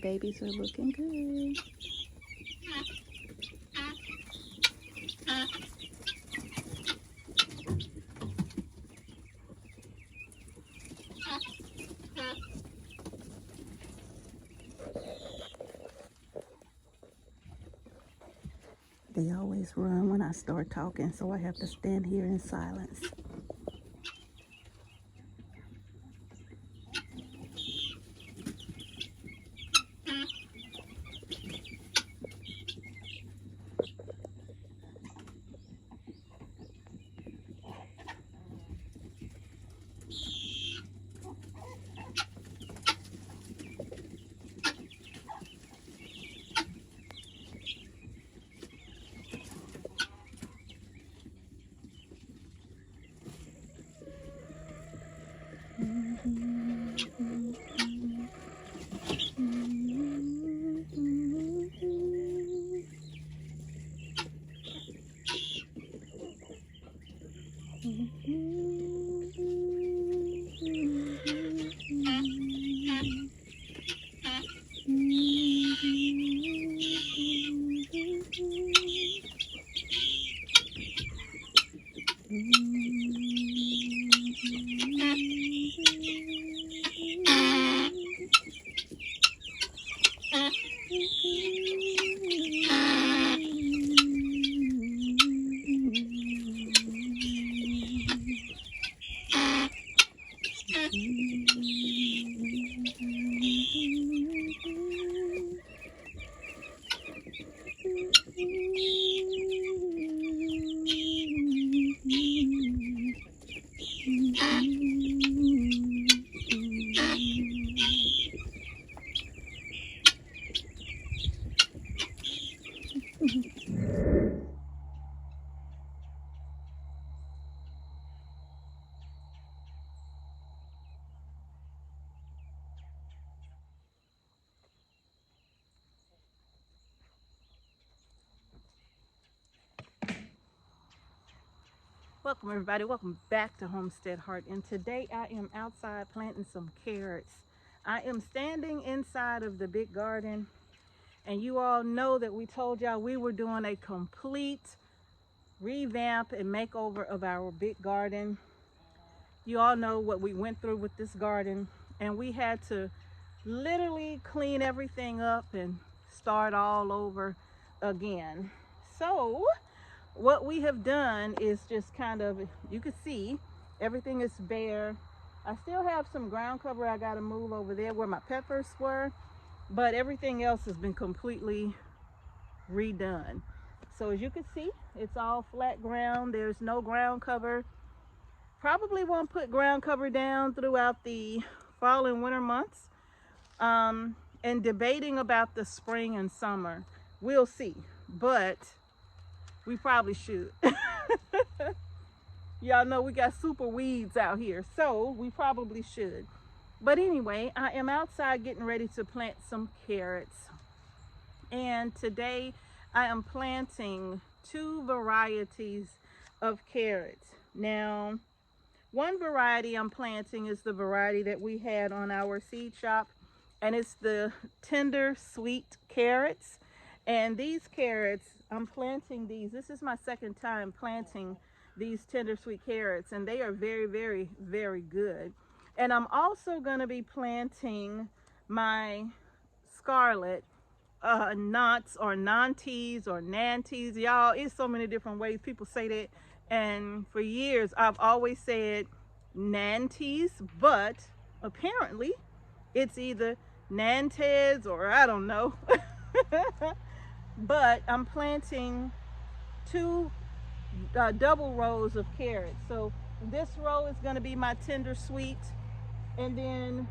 babies are looking good. They always run when I start talking, so I have to stand here in silence. Welcome everybody, welcome back to Homestead Heart, and today I am outside planting some carrots. I am standing inside of the big garden, and you all know that we told y'all we were doing a complete revamp and makeover of our big garden. You all know what we went through with this garden, and we had to literally clean everything up and start all over again. So what we have done is just kind of, you can see everything is bare. I still have some ground cover I got to move over there where my peppers were, but everything else has been completely redone. So as you can see, it's all flat ground. There's no ground cover. Probably won't put ground cover down throughout the fall and winter months. And debating about the spring and summer, we'll see, but we probably should. Y'all know we got super weeds out here, so we probably should. But anyway, I am outside getting ready to plant some carrots. And today I am planting 2 varieties of carrots. Now, one variety I'm planting is the variety that we had on our seed shop, and it's the tender sweet carrots. And these carrots, I'm planting these. This is my second time planting these tender sweet carrots, and they are very, very, very good. And I'm also going to be planting my scarlet knots or nantes or nantes. Y'all, it's so many different ways people say that. And for years, I've always said nantes, but apparently it's either nantes or I don't know. But I'm planting 2 double rows of carrots. So this row is going to be my tender sweet, and then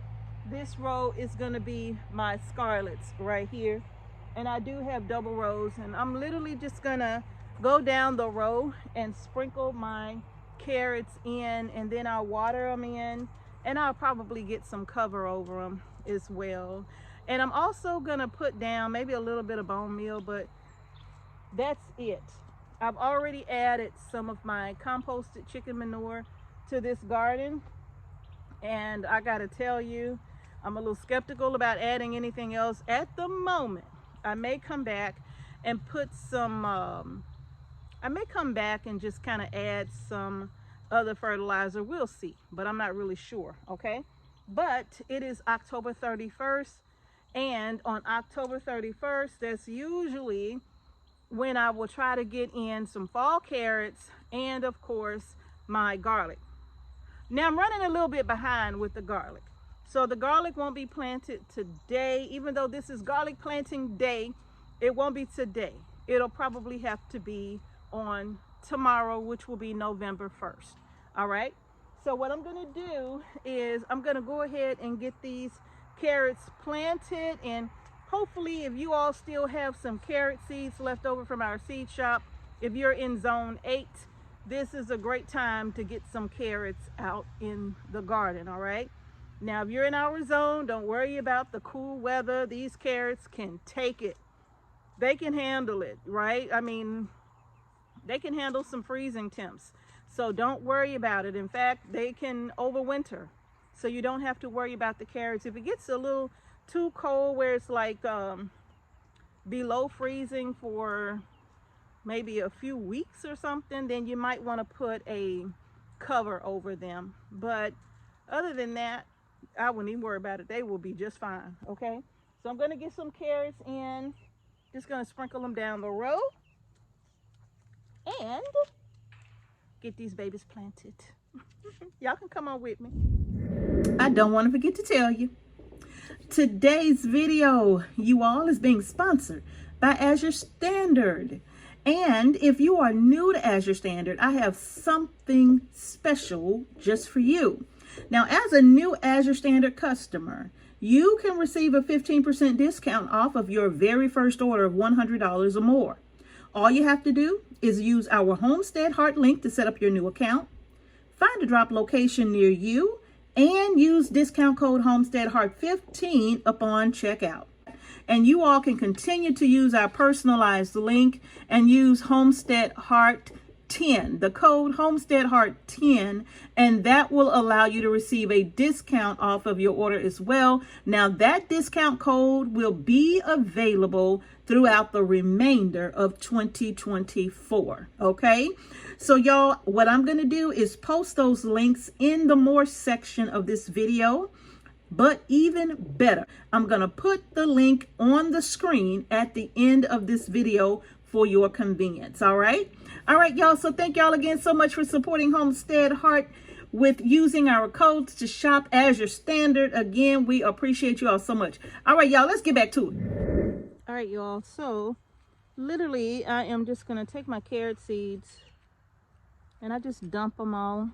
this row is going to be my scarlets right here. And I do have double rows, and I'm literally just going to go down the row and sprinkle my carrots in, and then I'll water them in, and I'll probably get some cover over them as well. And I'm also gonna put down maybe a little bit of bone meal, but that's it. I've already added some of my composted chicken manure to this garden, and I gotta tell you, I'm a little skeptical about adding anything else at the moment. I may come back and put some, I may come back and just kind of add some other fertilizer. We'll see, but I'm not really sure, okay? But it is October 31st, and on October 31st, that's usually when I will try to get in some fall carrots and, of course, my garlic. Now I'm running a little bit behind with the garlic. So the garlic won't be planted today. Even though this is garlic planting day, it won't be today. It'll probably have to be on tomorrow, which will be November 1st. All right. So what I'm going to do is I'm going to go ahead and get these carrots planted, and hopefully if you all still have some carrot seeds left over from our seed shop, if you're in zone 8, this is a great time to get some carrots out in the garden. All right. Now, if you're in our zone, don't worry about the cool weather. These carrots can take it. They can handle it, right? I mean, they can handle some freezing temps. So don't worry about it. In fact, they can overwinter. So you don't have to worry about the carrots. If it gets a little too cold where it's like below freezing for maybe a few weeks or something, then you might want to put a cover over them. But other than that, I wouldn't even worry about it. They will be just fine, okay? So I'm going to get some carrots in. Just going to sprinkle them down the row and get these babies planted. Y'all can come on with me. I don't want to forget to tell you, today's video, you all, is being sponsored by AZURE Standard. And if you are new to AZURE Standard, I have something special just for you. Now, as a new AZURE Standard customer, you can receive a 15% discount off of your very first order of $100 or more. All you have to do is use our Homestead Heart link to set up your new account, find a drop location near you, and use discount code Homestead Heart 15 upon checkout. And you all can continue to use our personalized link and use Homestead Heart 10, the code Homestead Heart 10, and that will allow you to receive a discount off of your order as well. Now that discount code will be available throughout the remainder of 2024. Okay, so y'all, what I'm going to do is post those links in the more section of this video. But even better, I'm going to put the link on the screen at the end of this video for your convenience. All right, y'all. So thank y'all again so much for supporting Homestead Heart with using our codes to shop AZURE Standard. Again, we appreciate you all so much. All right, y'all, let's get back to it. All right, y'all. So literally, I am just going to take my carrot seeds and I just dump them all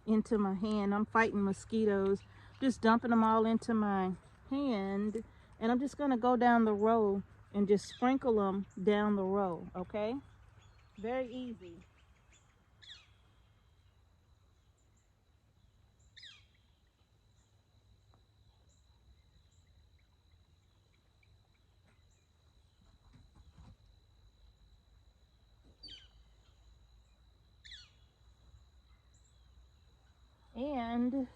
into my hand. I'm fighting mosquitoes. Just dumping them all into my hand, and I'm just going to go down the row and just sprinkle them down the row, okay? Very easy. And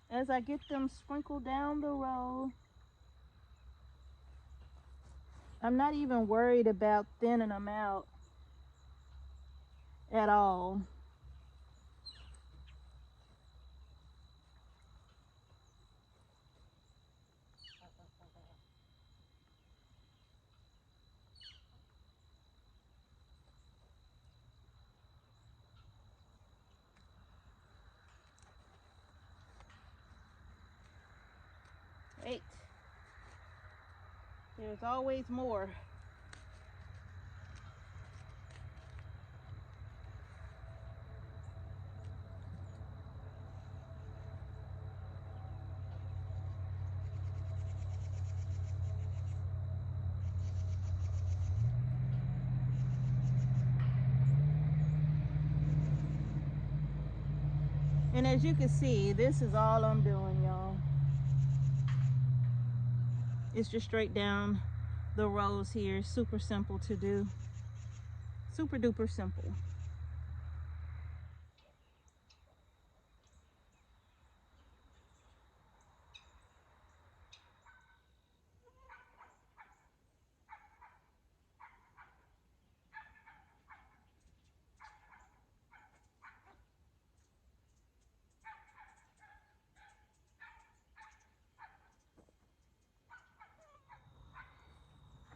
as I get them sprinkled down the row, I'm not even worried about thinning them out at all. Wait, there's always more. And as you can see, this is all I'm doing, y'all. It's just straight down the rows here. Super simple to do. Super duper simple.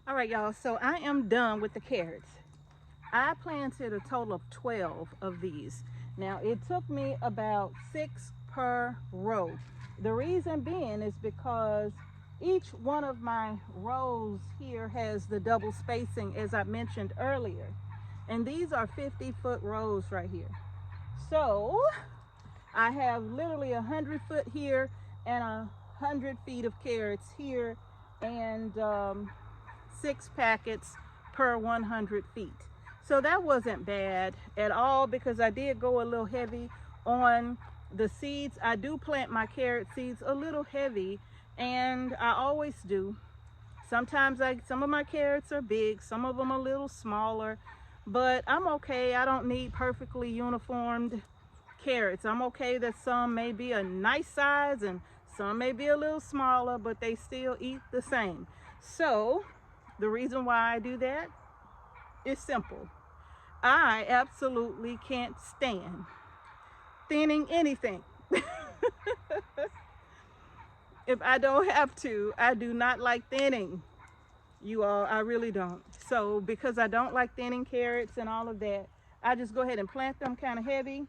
All right, y'all, so I am done with the carrots. I planted a total of 12 of these. Now, it took me about 6 per row. The reason being is because each one of my rows here has the double spacing, as I mentioned earlier. And these are 50-foot rows right here. So I have literally 100 foot here and 100 feet of carrots here, and 6 packets per 100 feet. So that wasn't bad at all, because I did go a little heavy on the seeds. I do plant my carrot seeds a little heavy, and I always do. Sometimes some of my carrots are big, some of them a little smaller, but I'm okay. I don't need perfectly uniformed carrots. I'm okay that some may be a nice size and some may be a little smaller, but they still eat the same. So the reason why I do that is simple. I absolutely can't stand thinning anything. If I don't have to, I do not like thinning, you all. I really don't. So because I don't like thinning carrots and all of that, I just go ahead and plant them kind of heavy.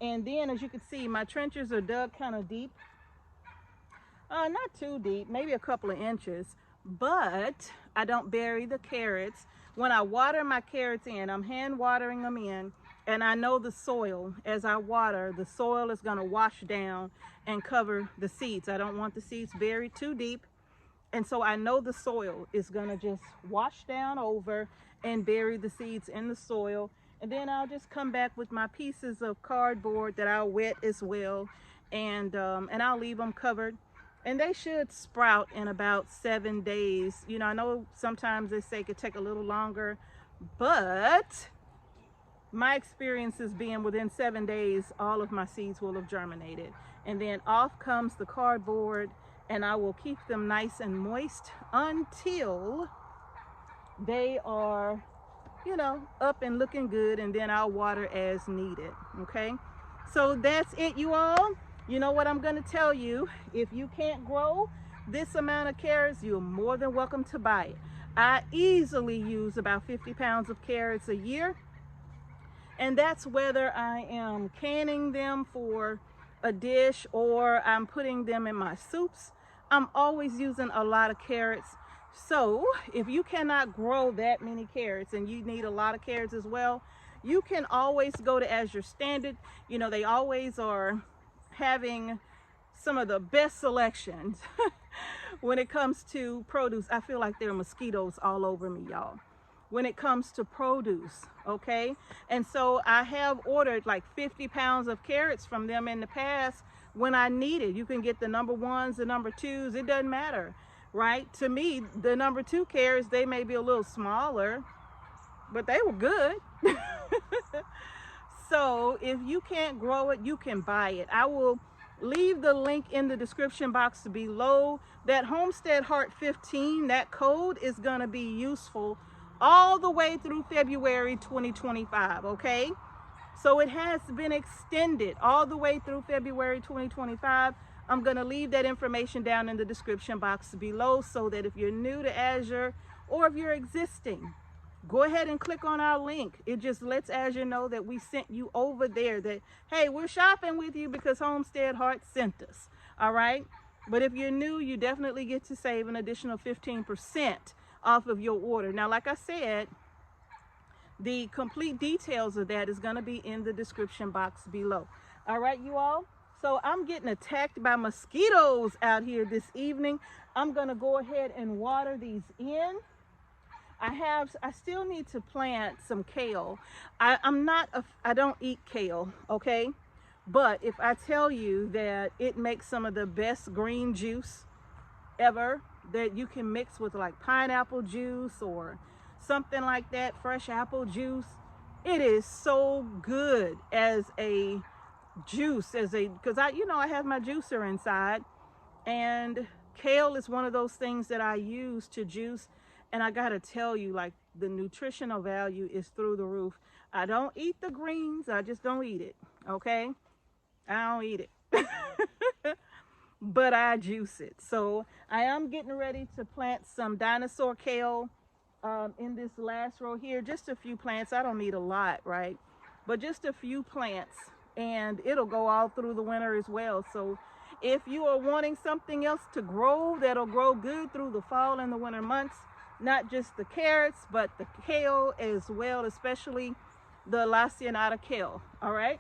And then, as you can see, my trenches are dug kind of deep. Not too deep, maybe a couple of inches, but I don't bury the carrots. When I water my carrots in, I'm hand watering them in, and I know the soil, as I water, the soil is going to wash down and cover the seeds. I don't want the seeds buried too deep, and so I know the soil is going to just wash down over and bury the seeds in the soil. And then I'll just come back with my pieces of cardboard that I'll wet as well, and I'll leave them covered. And they should sprout in about 7 days. You know, I know sometimes they say it could take a little longer, but my experience is being within 7 days, all of my seeds will have germinated. And then off comes the cardboard, and I will keep them nice and moist until they are, you know, up and looking good, and then I'll water as needed. Okay, so that's it, you all. You know what I'm going to tell you: if you can't grow this amount of carrots, you're more than welcome to buy it. I easily use about 50 pounds of carrots a year, and that's whether I am canning them for a dish or I'm putting them in my soups. I'm always using a lot of carrots. So if you cannot grow that many carrots and you need a lot of carrots as well, you can always go to AZURE Standard. You know, they always are having some of the best selections when it comes to produce. I feel like there are mosquitoes all over me, y'all, when it comes to produce. Okay, and so I have ordered like 50 pounds of carrots from them in the past when I needed. You can get the number ones, the number twos, it doesn't matter, right? To me, the number 2 carrots, they may be a little smaller, but they were good. So if you can't grow it, you can buy it. I will leave the link in the description box below. That Homestead Heart 15, that code is going to be useful all the way through February 2025, okay? So it has been extended all the way through February 2025. I'm going to leave that information down in the description box below, so that if you're new to AZURE or if you're existing, go ahead and click on our link. It just lets AZURE know that we sent you over there, that, hey, we're shopping with you because Homestead Heart sent us. All right? But if you're new, you definitely get to save an additional 15% off of your order. Now, like I said, the complete details of that is going to be in the description box below. All right, you all? So I'm getting attacked by mosquitoes out here this evening. I'm going to go ahead and water these in. I still need to plant some kale. I don't eat kale, okay? But if I tell you that it makes some of the best green juice ever, that you can mix with like pineapple juice or something like that, fresh apple juice, it is so good as a juice, because I have my juicer inside, and kale is one of those things that I use to juice. And I gotta tell you, like, the nutritional value is through the roof. I don't eat the greens, I just don't eat it, okay? I don't eat it. but I juice it. So I am getting ready to plant some dinosaur kale in this last row here. Just a few plants. I don't need a lot, right? But just a few plants, and it'll go all through the winter as well. So if you are wanting something else to grow that'll grow good through the fall and the winter months, not just the carrots, but the kale as well, especially the Laciniata kale. All right.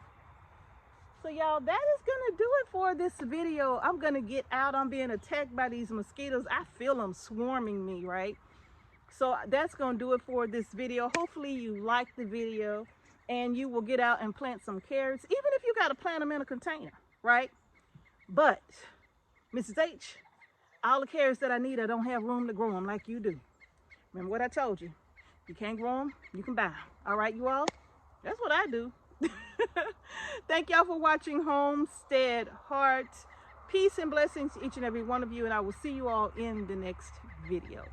So y'all, that is gonna do it for this video. I'm gonna get out. I'm being attacked by these mosquitoes. I feel them swarming me, right? So that's gonna do it for this video. Hopefully you like the video and you will get out and plant some carrots, even if you gotta plant them in a container, right? But Mrs. H, all the carrots that I need, I don't have room to grow them like you do. Remember what I told you? You can't grow them, you can buy them. All right, you all? That's what I do. Thank y'all for watching Homestead Heart. Peace and blessings to each and every one of you, and I will see you all in the next video.